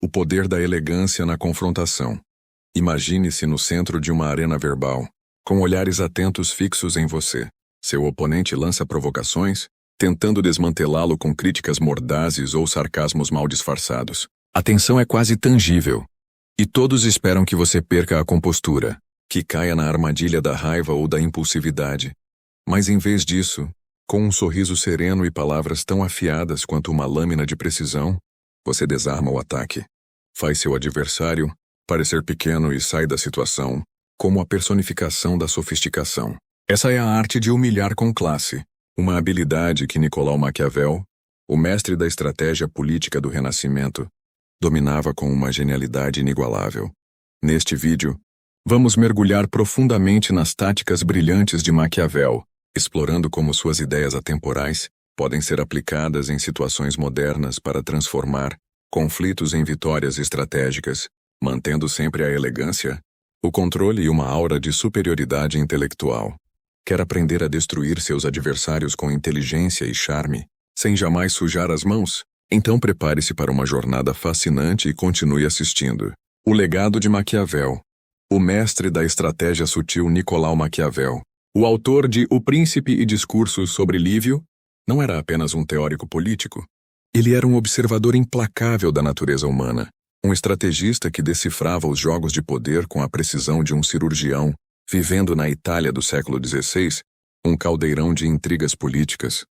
poder da elegância na confrontação. Imagine-se no centro de uma arena verbal, com olhares atentos fixos em você. Seu oponente lança provocações, tentando desmantelá-lo com críticas mordazes ou sarcasmos mal disfarçados. A tensão é quase tangível, e todos esperam que você perca a compostura, que caia na armadilha da raiva ou da impulsividade. Mas em vez disso, com um sorriso sereno e palavras tão afiadas quanto uma lâmina de precisão, você desarma o ataque. Faz seu adversário parecer pequeno e sai da situação como a personificação da sofisticação. Essa é a arte de humilhar com classe, uma habilidade que Nicolau Maquiavel, o mestre da estratégia política do Renascimento, dominava com uma genialidade inigualável. Neste vídeo, vamos mergulhar profundamente nas táticas brilhantes de Maquiavel, explorando como suas ideias atemporais podem ser aplicadas em situações modernas para transformar conflitos em vitórias estratégicas, mantendo sempre a elegância, o controle e uma aura de superioridade intelectual. Quer aprender a destruir seus adversários com inteligência e charme, sem jamais sujar as mãos? Então prepare-se para uma jornada fascinante e continue assistindo. O legado de Maquiavel. O mestre da estratégia sutil Nicolau Maquiavel, o autor de O Príncipe e Discursos sobre Lívio, não era apenas um teórico político. Ele era um observador implacável da natureza humana, um estrategista que decifrava os jogos de poder com a precisão de um cirurgião, vivendo na Itália do século XVI, um caldeirão de intrigas políticas,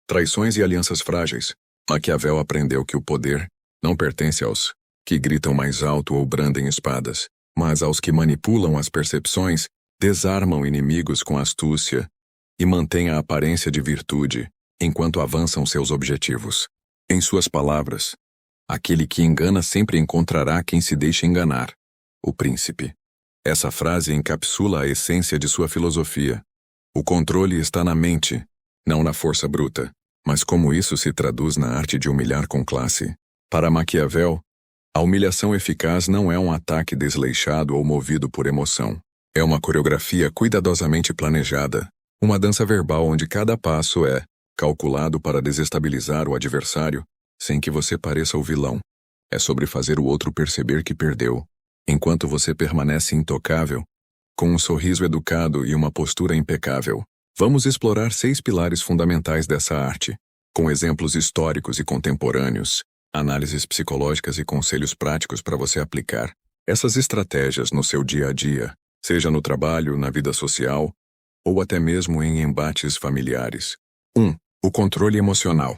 traições e alianças frágeis. Maquiavel aprendeu que o poder não pertence aos que gritam mais alto ou brandem espadas, mas aos que manipulam as percepções, desarmam inimigos com astúcia e mantêm a aparência de virtude enquanto avançam seus objetivos. Em suas palavras, aquele que engana sempre encontrará quem se deixa enganar. O príncipe. Essa frase encapsula a essência de sua filosofia. O controle está na mente, não na força bruta. Mas como isso se traduz na arte de humilhar com classe? Para Maquiavel, a humilhação eficaz não é um ataque desleixado ou movido por emoção. É uma coreografia cuidadosamente planejada, uma dança verbal onde cada passo é calculado para desestabilizar o adversário, sem que você pareça o vilão. É sobre fazer o outro perceber que perdeu, enquanto você permanece intocável, com um sorriso educado e uma postura impecável. Vamos explorar 6 pilares fundamentais dessa arte, com exemplos históricos e contemporâneos, análises psicológicas e conselhos práticos para você aplicar essas estratégias no seu dia a dia, seja no trabalho, na vida social, ou até mesmo em embates familiares. 1. O controle emocional.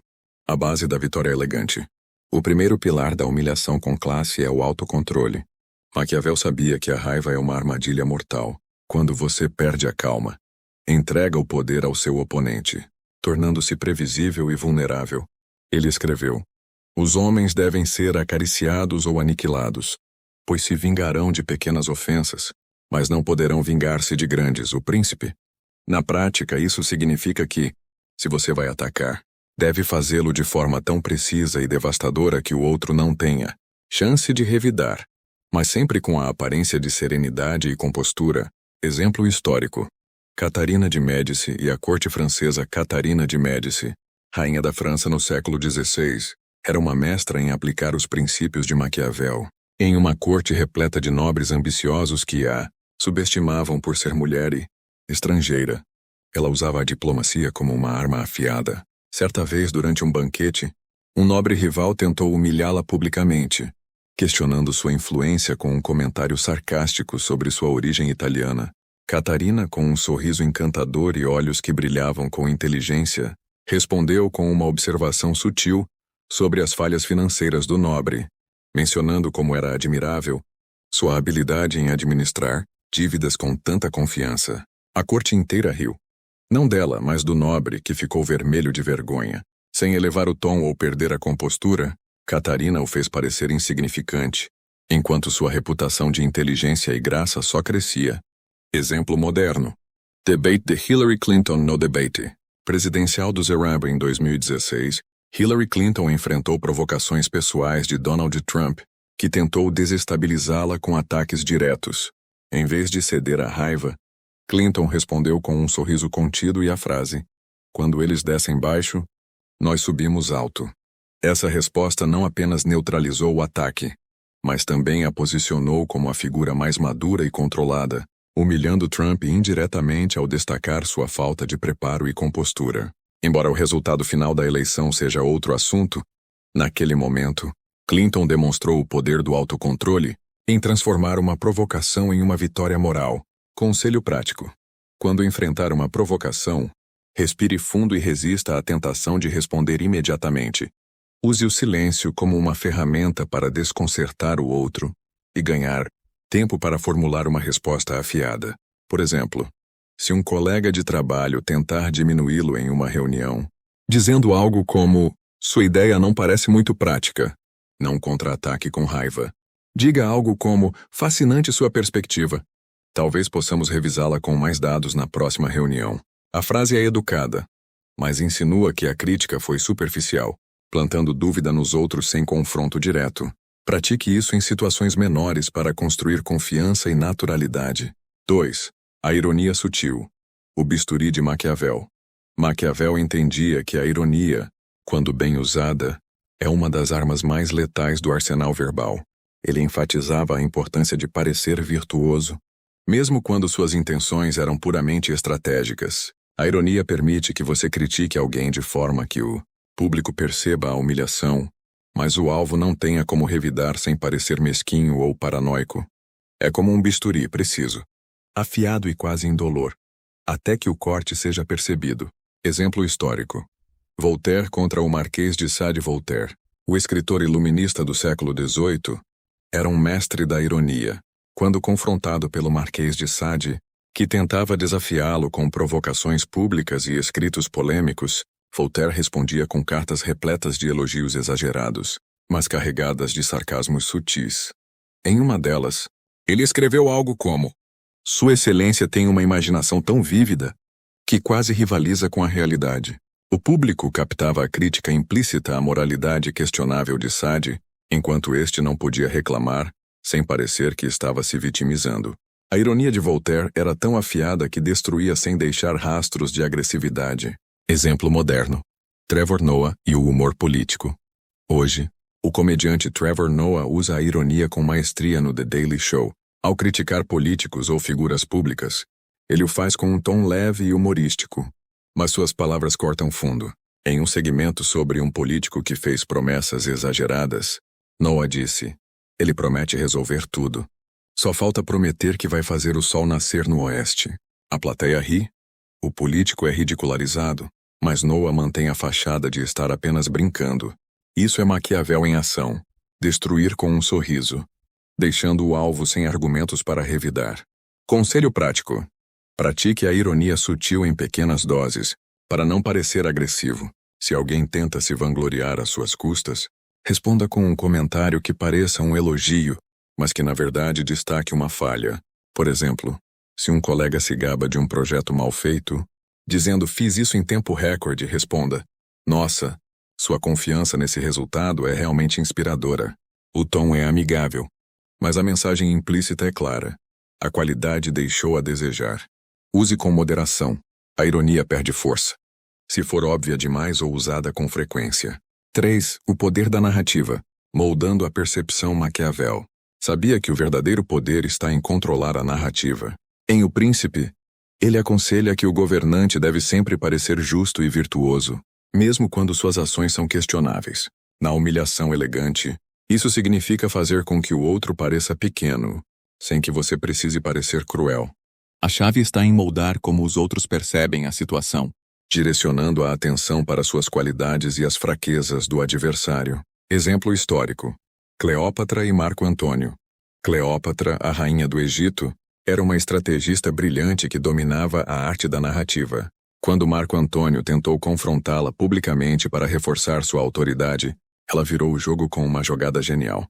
A base da vitória elegante. O primeiro pilar da humilhação com classe é o autocontrole. Maquiavel sabia que a raiva é uma armadilha mortal. Quando você perde a calma, entrega o poder ao seu oponente, tornando-se previsível e vulnerável. Ele escreveu: os homens devem ser acariciados ou aniquilados, pois se vingarão de pequenas ofensas, mas não poderão vingar-se de grandes. O príncipe. Na prática, isso significa que, se você vai atacar, deve fazê-lo de forma tão precisa e devastadora que o outro não tenha chance de revidar, mas sempre com a aparência de serenidade e compostura. Exemplo histórico. Catarina de Médici e a corte francesa. Catarina de Médici, rainha da França no século XVI, era uma mestra em aplicar os princípios de Maquiavel, em uma corte repleta de nobres ambiciosos que a subestimavam por ser mulher e estrangeira. Ela usava a diplomacia como uma arma afiada. Certa vez, durante um banquete, um nobre rival tentou humilhá-la publicamente, questionando sua influência com um comentário sarcástico sobre sua origem italiana. Catarina, com um sorriso encantador e olhos que brilhavam com inteligência, respondeu com uma observação sutil sobre as falhas financeiras do nobre, mencionando como era admirável sua habilidade em administrar dívidas com tanta confiança. A corte inteira riu. Não dela, mas do nobre, que ficou vermelho de vergonha. Sem elevar o tom ou perder a compostura, Catarina o fez parecer insignificante, enquanto sua reputação de inteligência e graça só crescia. Exemplo moderno. Debate de Hillary Clinton no debate presidencial do Zerab em 2016, Hillary Clinton enfrentou provocações pessoais de Donald Trump, que tentou desestabilizá-la com ataques diretos. Em vez de ceder à raiva, Clinton respondeu com um sorriso contido e a frase: quando eles descem baixo, nós subimos alto. Essa resposta não apenas neutralizou o ataque, mas também a posicionou como a figura mais madura e controlada, humilhando Trump indiretamente ao destacar sua falta de preparo e compostura. Embora o resultado final da eleição seja outro assunto, naquele momento, Clinton demonstrou o poder do autocontrole em transformar uma provocação em uma vitória moral. Conselho prático: quando enfrentar uma provocação, respire fundo e resista à tentação de responder imediatamente. Use o silêncio como uma ferramenta para desconcertar o outro e ganhar tempo para formular uma resposta afiada. Por exemplo, se um colega de trabalho tentar diminuí-lo em uma reunião, dizendo algo como: "Sua ideia não parece muito prática", não contra-ataque com raiva. Diga algo como: "Fascinante sua perspectiva. Talvez possamos revisá-la com mais dados na próxima reunião." A frase é educada, mas insinua que a crítica foi superficial, plantando dúvida nos outros sem confronto direto. Pratique isso em situações menores para construir confiança e naturalidade. 2. A ironia sutil. O bisturi de Maquiavel. Maquiavel entendia que a ironia, quando bem usada, é uma das armas mais letais do arsenal verbal. Ele enfatizava a importância de parecer virtuoso, mesmo quando suas intenções eram puramente estratégicas. A ironia permite que você critique alguém de forma que o público perceba a humilhação, mas o alvo não tenha como revidar sem parecer mesquinho ou paranoico. É como um bisturi preciso, afiado e quase indolor, até que o corte seja percebido. Exemplo histórico: Voltaire contra o Marquês de Sade. Voltaire, o escritor iluminista do século XVIII, era um mestre da ironia. Quando confrontado pelo Marquês de Sade, que tentava desafiá-lo com provocações públicas e escritos polêmicos, Voltaire respondia com cartas repletas de elogios exagerados, mas carregadas de sarcasmos sutis. Em uma delas, ele escreveu algo como: "Sua Excelência tem uma imaginação tão vívida que quase rivaliza com a realidade." O público captava a crítica implícita à moralidade questionável de Sade, enquanto este não podia reclamar, sem parecer que estava se vitimizando. A ironia de Voltaire era tão afiada que destruía sem deixar rastros de agressividade. Exemplo moderno: Trevor Noah e o humor político. Hoje, o comediante Trevor Noah usa a ironia com maestria no The Daily Show. Ao criticar políticos ou figuras públicas, ele o faz com um tom leve e humorístico, mas suas palavras cortam fundo. Em um segmento sobre um político que fez promessas exageradas, Noah disse: "Ele promete resolver tudo. Só falta prometer que vai fazer o sol nascer no oeste." A plateia ri, o político é ridicularizado, mas Noah mantém a fachada de estar apenas brincando. Isso é Maquiavel em ação: destruir com um sorriso, deixando o alvo sem argumentos para revidar. Conselho prático: pratique a ironia sutil em pequenas doses, para não parecer agressivo. Se alguém tenta se vangloriar às suas custas, responda com um comentário que pareça um elogio, mas que na verdade destaque uma falha. Por exemplo, se um colega se gaba de um projeto mal feito, dizendo "fiz isso em tempo recorde", responda: "Nossa, sua confiança nesse resultado é realmente inspiradora." O tom é amigável, mas a mensagem implícita é clara: a qualidade deixou a desejar. Use com moderação. A ironia perde força se for óbvia demais ou usada com frequência. 3. O poder da narrativa, moldando a percepção Maquiavel. Sabia que o verdadeiro poder está em controlar a narrativa. Em O Príncipe, ele aconselha que o governante deve sempre parecer justo e virtuoso, mesmo quando suas ações são questionáveis. Na humilhação elegante, isso significa fazer com que o outro pareça pequeno, sem que você precise parecer cruel. A chave está em moldar como os outros percebem a situação, direcionando a atenção para suas qualidades e as fraquezas do adversário. Exemplo histórico: Cleópatra e Marco Antônio. Cleópatra, a rainha do Egito, era uma estrategista brilhante que dominava a arte da narrativa. Quando Marco Antônio tentou confrontá-la publicamente para reforçar sua autoridade, ela virou o jogo com uma jogada genial.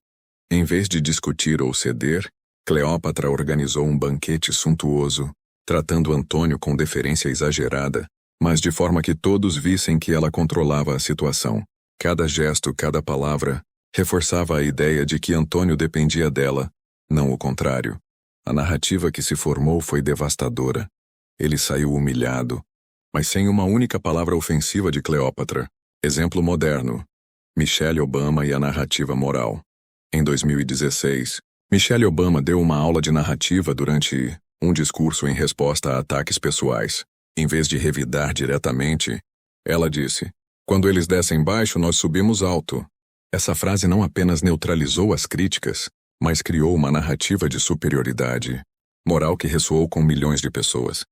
Em vez de discutir ou ceder, Cleópatra organizou um banquete suntuoso, tratando Antônio com deferência exagerada, mas de forma que todos vissem que ela controlava a situação. Cada gesto, cada palavra, reforçava a ideia de que Antônio dependia dela, não o contrário. A narrativa que se formou foi devastadora. Ele saiu humilhado, mas sem uma única palavra ofensiva de Cleópatra. Exemplo moderno: Michelle Obama e a narrativa moral. Em 2016, Michelle Obama deu uma aula de narrativa durante um discurso em resposta a ataques pessoais. Em vez de revidar diretamente, ela disse: "Quando eles descem baixo, nós subimos alto." Essa frase não apenas neutralizou as críticas, mas criou uma narrativa de superioridade moral que ressoou com milhões de pessoas.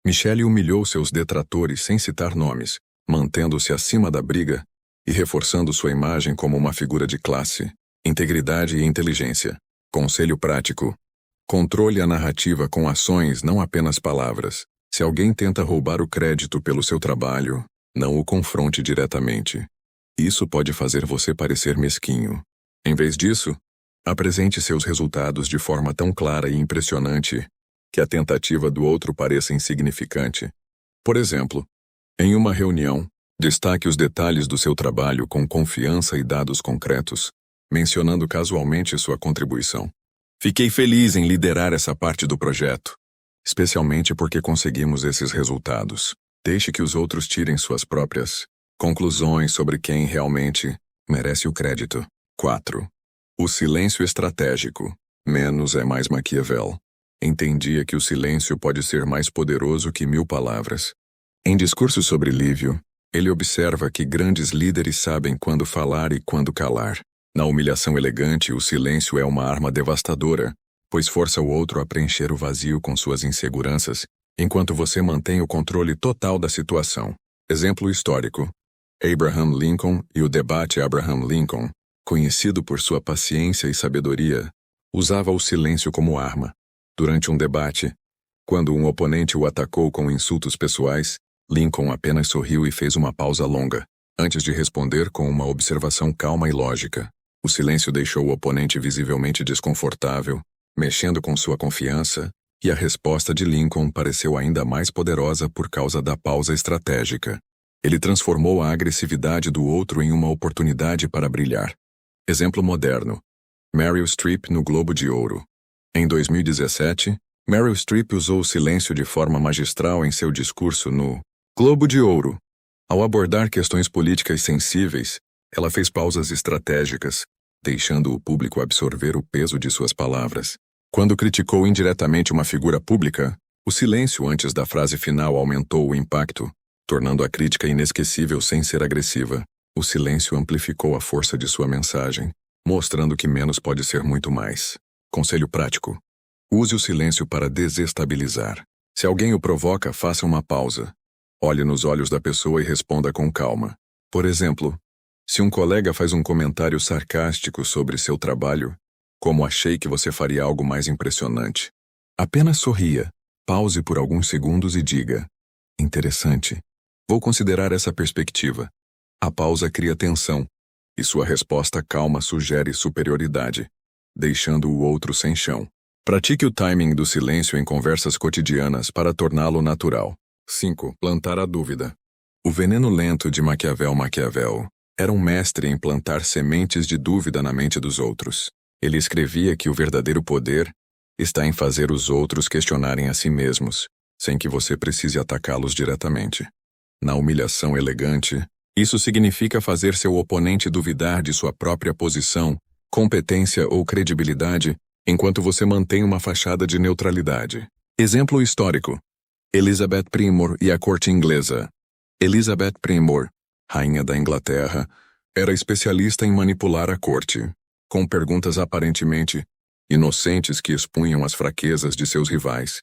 Michelle humilhou seus detratores sem citar nomes, mantendo-se acima da briga e reforçando sua imagem como uma figura de classe, integridade e inteligência. Conselho prático: controle a narrativa com ações, não apenas palavras. Se alguém tenta roubar o crédito pelo seu trabalho, não o confronte diretamente. Isso pode fazer você parecer mesquinho. Em vez disso, apresente seus resultados de forma tão clara e impressionante que a tentativa do outro pareça insignificante. Por exemplo, em uma reunião, destaque os detalhes do seu trabalho com confiança e dados concretos, mencionando casualmente sua contribuição. "Fiquei feliz em liderar essa parte do projeto, especialmente porque conseguimos esses resultados." Deixe que os outros tirem suas próprias conclusões sobre quem realmente merece o crédito. 4. O silêncio estratégico. Menos é mais Maquiavel. Entendia que o silêncio pode ser mais poderoso que 1000 palavras. Em discursos sobre Lívio, ele observa que grandes líderes sabem quando falar e quando calar. Na humilhação elegante, o silêncio é uma arma devastadora, pois força o outro a preencher o vazio com suas inseguranças, enquanto você mantém o controle total da situação. Exemplo histórico: Abraham Lincoln e o debate Abraham Lincoln, conhecido por sua paciência e sabedoria, usava o silêncio como arma. Durante um debate, quando um oponente o atacou com insultos pessoais, Lincoln apenas sorriu e fez uma pausa longa, antes de responder com uma observação calma e lógica. O silêncio deixou o oponente visivelmente desconfortável, mexendo com sua confiança, e a resposta de Lincoln pareceu ainda mais poderosa por causa da pausa estratégica. Ele transformou a agressividade do outro em uma oportunidade para brilhar. Exemplo moderno: Meryl Streep no Globo de Ouro. Em 2017, Meryl Streep usou o silêncio de forma magistral em seu discurso no Globo de Ouro. Ao abordar questões políticas sensíveis, ela fez pausas estratégicas, deixando o público absorver o peso de suas palavras. Quando criticou indiretamente uma figura pública, o silêncio antes da frase final aumentou o impacto, tornando a crítica inesquecível sem ser agressiva. O silêncio amplificou a força de sua mensagem, mostrando que menos pode ser muito mais. Conselho prático: use o silêncio para desestabilizar. Se alguém o provoca, faça uma pausa. Olhe nos olhos da pessoa e responda com calma. Por exemplo, se um colega faz um comentário sarcástico sobre seu trabalho, como achei que você faria algo mais impressionante, apenas sorria, pause por alguns segundos e diga: interessante. Vou considerar essa perspectiva. A pausa cria tensão, e sua resposta calma sugere superioridade, deixando o outro sem chão. Pratique o timing do silêncio em conversas cotidianas para torná-lo natural. 5. Plantar a dúvida. O veneno lento de Maquiavel era um mestre em plantar sementes de dúvida na mente dos outros. Ele escrevia que o verdadeiro poder está em fazer os outros questionarem a si mesmos, sem que você precise atacá-los diretamente. Na humilhação elegante, isso significa fazer seu oponente duvidar de sua própria posição, competência ou credibilidade, enquanto você mantém uma fachada de neutralidade. Exemplo histórico: Elizabeth Primor e a corte inglesa. Elizabeth Primor, rainha da Inglaterra, era especialista em manipular a corte, com perguntas aparentemente inocentes que expunham as fraquezas de seus rivais.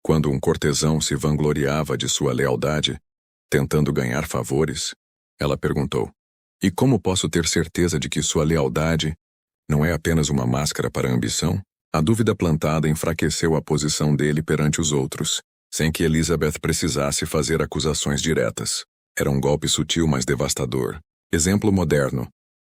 Quando um cortesão se vangloriava de sua lealdade, tentando ganhar favores, ela perguntou: "E como posso ter certeza de que sua lealdade não é apenas uma máscara para a ambição?" A dúvida plantada enfraqueceu a posição dele perante os outros, sem que Elizabeth precisasse fazer acusações diretas. Era um golpe sutil, mas devastador. Exemplo moderno: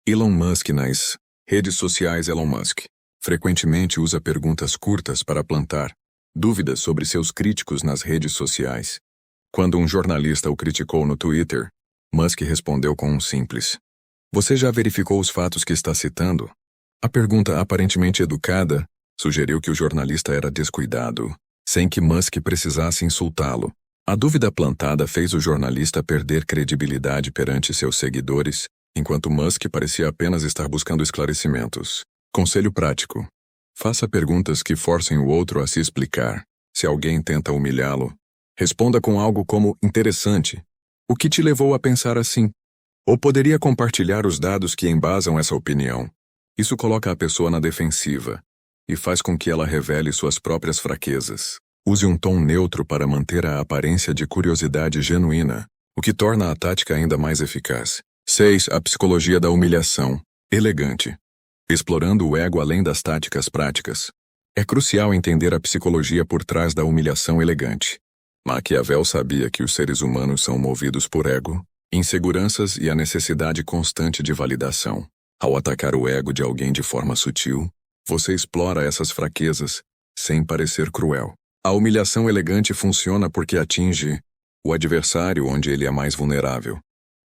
Elon Musk nas redes sociais. Elon Musk frequentemente usa perguntas curtas para plantar dúvidas sobre seus críticos nas redes sociais. Quando um jornalista o criticou no Twitter, Musk respondeu com um simples: "Você já verificou os fatos que está citando?" A pergunta aparentemente educada sugeriu que o jornalista era descuidado, sem que Musk precisasse insultá-lo. A dúvida plantada fez o jornalista perder credibilidade perante seus seguidores, enquanto Musk parecia apenas estar buscando esclarecimentos. Conselho prático. Faça perguntas que forcem o outro a se explicar. Se alguém tenta humilhá-lo, responda com algo como interessante. O que te levou a pensar assim? Ou poderia compartilhar os dados que embasam essa opinião. Isso coloca a pessoa na defensiva e faz com que ela revele suas próprias fraquezas. Use um tom neutro para manter a aparência de curiosidade genuína, o que torna a tática ainda mais eficaz. 6. A psicologia da humilhação. Elegante. Explorando o ego além das táticas práticas. É crucial entender a psicologia por trás da humilhação elegante. Maquiavel sabia que os seres humanos são movidos por ego, inseguranças e a necessidade constante de validação. Ao atacar o ego de alguém de forma sutil, você explora essas fraquezas, sem parecer cruel. A humilhação elegante funciona porque atinge o adversário onde ele é mais vulnerável.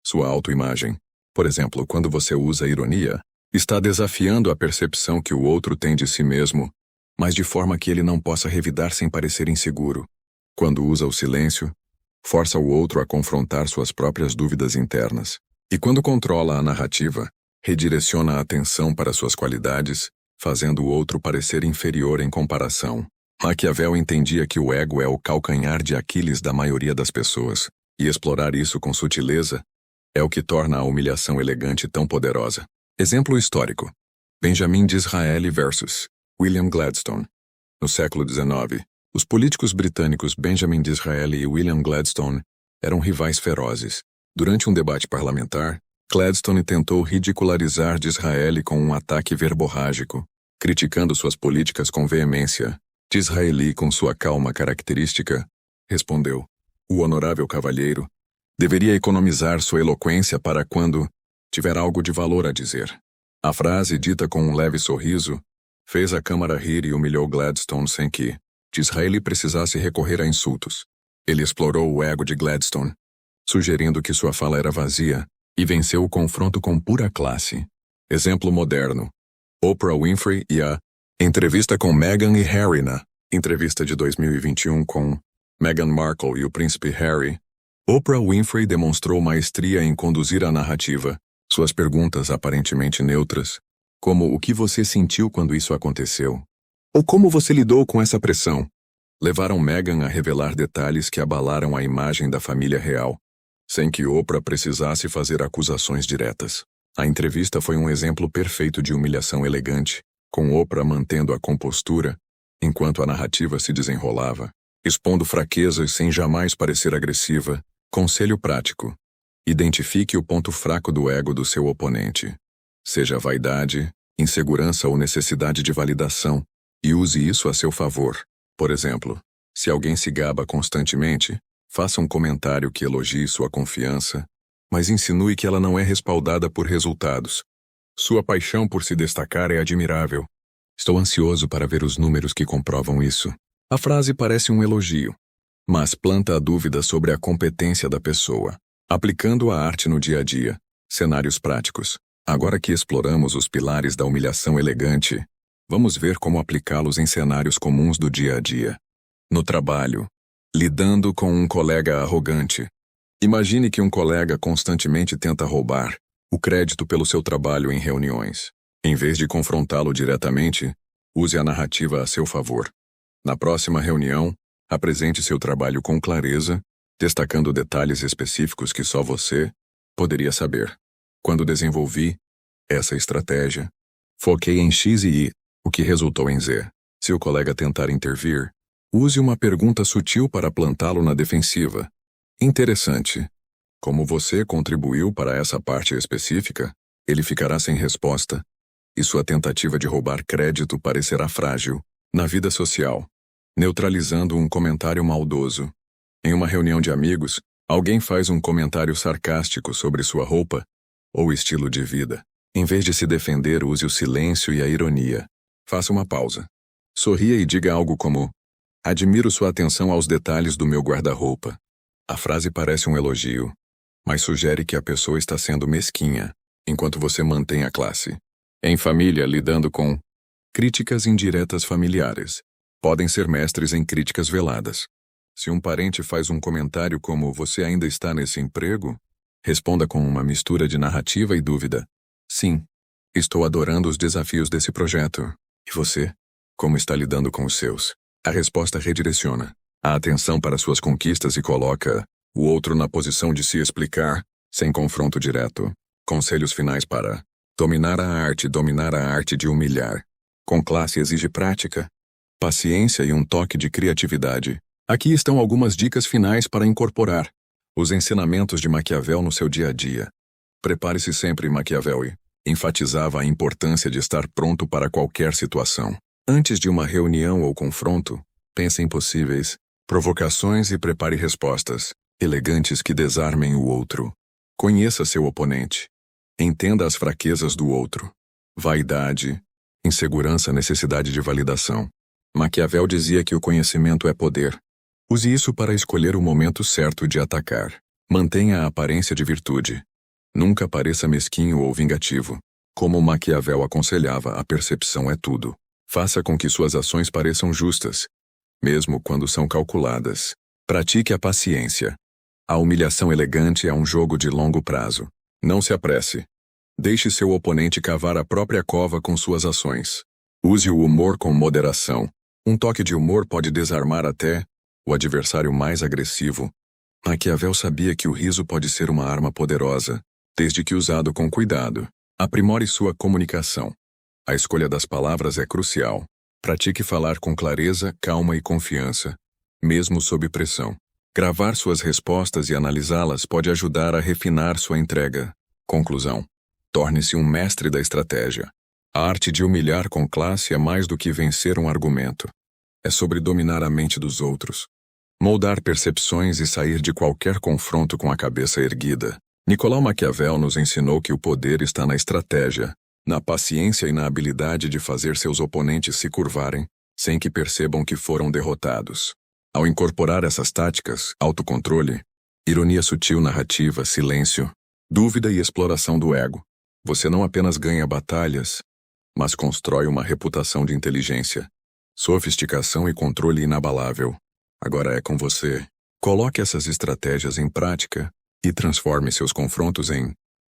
Sua autoimagem. Por exemplo, quando você usa ironia, está desafiando a percepção que o outro tem de si mesmo, mas de forma que ele não possa revidar sem parecer inseguro. Quando usa o silêncio, força o outro a confrontar suas próprias dúvidas internas. E quando controla a narrativa, redireciona a atenção para suas qualidades, fazendo o outro parecer inferior em comparação. Maquiavel entendia que o ego é o calcanhar de Aquiles da maioria das pessoas, e explorar isso com sutileza é o que torna a humilhação elegante tão poderosa. Exemplo histórico. Benjamin Disraeli versus William Gladstone. No século XIX, os políticos britânicos Benjamin Disraeli e William Gladstone eram rivais ferozes. Durante um debate parlamentar, Gladstone tentou ridicularizar Disraeli com um ataque verborrágico, criticando suas políticas com veemência. Disraeli, com sua calma característica, respondeu: "O honorável cavalheiro deveria economizar sua eloquência para quando tiver algo de valor a dizer." A frase, dita com um leve sorriso, fez a Câmara rir e humilhou Gladstone sem que Disraeli precisasse recorrer a insultos. Ele explorou o ego de Gladstone, sugerindo que sua fala era vazia, e venceu o confronto com pura classe. Exemplo moderno. Oprah Winfrey e a entrevista com Meghan e Harry. Na entrevista de 2021 com Meghan Markle e o príncipe Harry, Oprah Winfrey demonstrou maestria em conduzir a narrativa. Suas perguntas aparentemente neutras, como "o que você sentiu quando isso aconteceu?" ou "como você lidou com essa pressão?", levaram Meghan a revelar detalhes que abalaram a imagem da família real, sem que Oprah precisasse fazer acusações diretas. A entrevista foi um exemplo perfeito de humilhação elegante, com Oprah mantendo a compostura enquanto a narrativa se desenrolava, expondo fraquezas sem jamais parecer agressiva. Conselho prático. Identifique o ponto fraco do ego do seu oponente. Seja vaidade, insegurança ou necessidade de validação, e use isso a seu favor. Por exemplo, se alguém se gaba constantemente, faça um comentário que elogie sua confiança, mas insinue que ela não é respaldada por resultados. Sua paixão por se destacar é admirável. Estou ansioso para ver os números que comprovam isso. A frase parece um elogio, mas planta a dúvida sobre a competência da pessoa. Aplicando a arte no dia a dia. Cenários práticos. Agora que exploramos os pilares da humilhação elegante, vamos ver como aplicá-los em cenários comuns do dia a dia. No trabalho. Lidando com um colega arrogante. Imagine que um colega constantemente tenta roubar o crédito pelo seu trabalho em reuniões. Em vez de confrontá-lo diretamente, use a narrativa a seu favor. Na próxima reunião, apresente seu trabalho com clareza, destacando detalhes específicos que só você poderia saber. Quando desenvolvi essa estratégia, foquei em X e Y, o que resultou em Z. Se o colega tentar intervir, use uma pergunta sutil para plantá-lo na defensiva. Interessante. Como você contribuiu para essa parte específica, ele ficará sem resposta, e sua tentativa de roubar crédito parecerá frágil. Na vida social. Neutralizando um comentário maldoso. Em uma reunião de amigos, alguém faz um comentário sarcástico sobre sua roupa ou estilo de vida. Em vez de se defender, use o silêncio e a ironia. Faça uma pausa. Sorria e diga algo como: "Admiro sua atenção aos detalhes do meu guarda-roupa." A frase parece um elogio, mas sugere que a pessoa está sendo mesquinha, enquanto você mantém a classe. Em família, lidando com críticas indiretas familiares. Podem ser mestres em críticas veladas. Se um parente faz um comentário como "você ainda está nesse emprego?", responda com uma mistura de narrativa e dúvida: "Sim, Estou adorando os desafios desse projeto. E você? Como está lidando com os seus? A resposta redireciona a atenção para suas conquistas e coloca o outro na posição de se explicar, sem confronto direto. Conselhos finais para dominar a arte de humilhar. Com classe exige prática, paciência e um toque de criatividade. Aqui estão algumas dicas finais para incorporar os ensinamentos de Maquiavel no seu dia a dia. Prepare-se sempre, Maquiavel enfatizava a importância de estar pronto para qualquer situação. Antes de uma reunião ou confronto, pense em possíveis provocações e prepare respostas elegantes que desarmem o outro. Conheça seu oponente. Entenda as fraquezas do outro. Vaidade, insegurança, necessidade de validação. Maquiavel dizia que o conhecimento é poder. Use isso para escolher o momento certo de atacar. Mantenha a aparência de virtude. Nunca pareça mesquinho ou vingativo. Como Maquiavel aconselhava, a percepção é tudo. Faça com que suas ações pareçam justas, mesmo quando são calculadas. Pratique a paciência. A humilhação elegante é um jogo de longo prazo. Não se apresse. Deixe seu oponente cavar a própria cova com suas ações. Use o humor com moderação. Um toque de humor pode desarmar até o adversário mais agressivo. Maquiavel sabia que o riso pode ser uma arma poderosa, desde que usado com cuidado. Aprimore sua comunicação. A escolha das palavras é crucial. Pratique falar com clareza, calma e confiança, mesmo sob pressão. Gravar suas respostas e analisá-las pode ajudar a refinar sua entrega. Conclusão. Torne-se um mestre da estratégia. A arte de humilhar com classe é mais do que vencer um argumento. É sobre dominar a mente dos outros, moldar percepções e sair de qualquer confronto com a cabeça erguida. Nicolau Maquiavel nos ensinou que o poder está na estratégia, na paciência e na habilidade de fazer seus oponentes se curvarem, sem que percebam que foram derrotados. Ao incorporar essas táticas, autocontrole, ironia sutil, narrativa, silêncio, dúvida e exploração do ego, você não apenas ganha batalhas, mas constrói uma reputação de inteligência, sofisticação e controle inabalável. Agora é com você. Coloque essas estratégias em prática e transforme seus confrontos em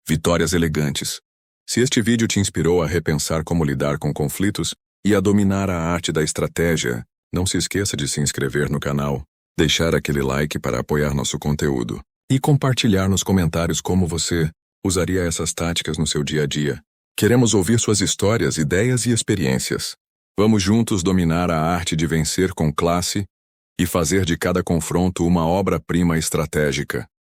vitórias elegantes. Se este vídeo te inspirou a repensar como lidar com conflitos e a dominar a arte da estratégia, não se esqueça de se inscrever no canal, deixar aquele like para apoiar nosso conteúdo e compartilhar nos comentários como você usaria essas táticas no seu dia a dia. Queremos ouvir suas histórias, ideias e experiências. Vamos juntos dominar a arte de vencer com classe e fazer de cada confronto uma obra-prima estratégica.